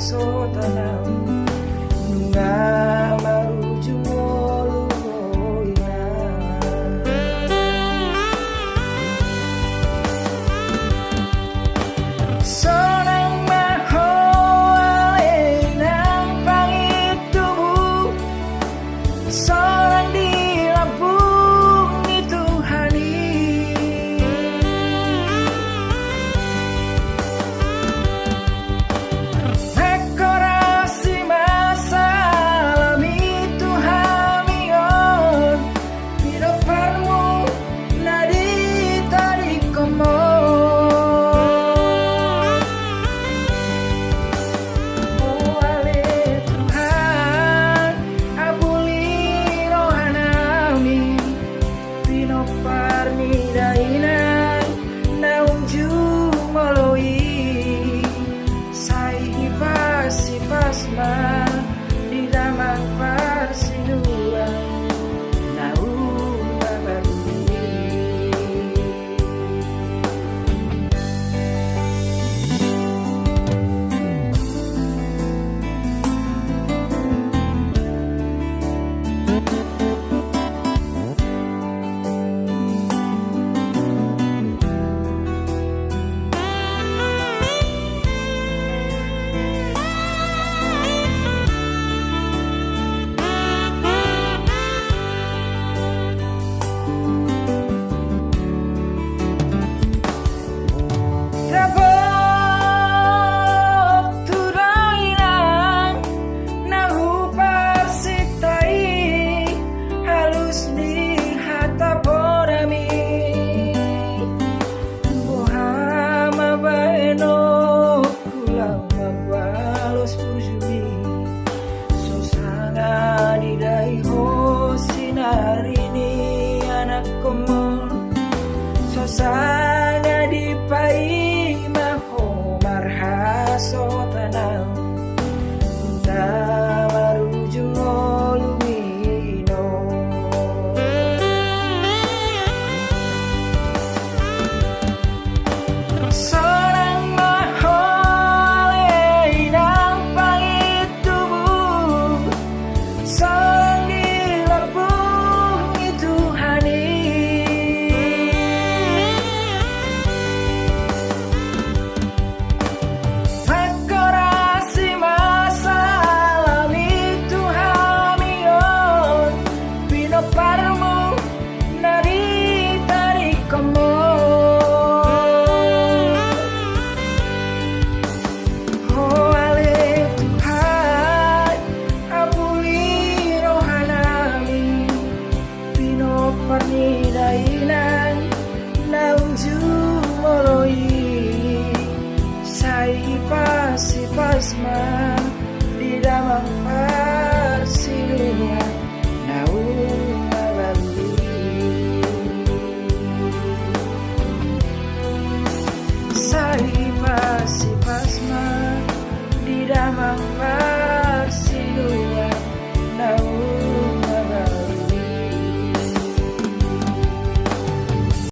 so tanam nga marujung oluina sonang maho alenang pangit tubuh sorang di lambung itu hani di dalam persinuan naung babari ini anak komon sosanga di pai maho marhaso tanam ta marujung olumino sorang maho lenang pangit tubuh sorang di Pernidainan naung jumoloi sai pasi pasma di dalam persiluan naung babari sai pasi pasma di dalam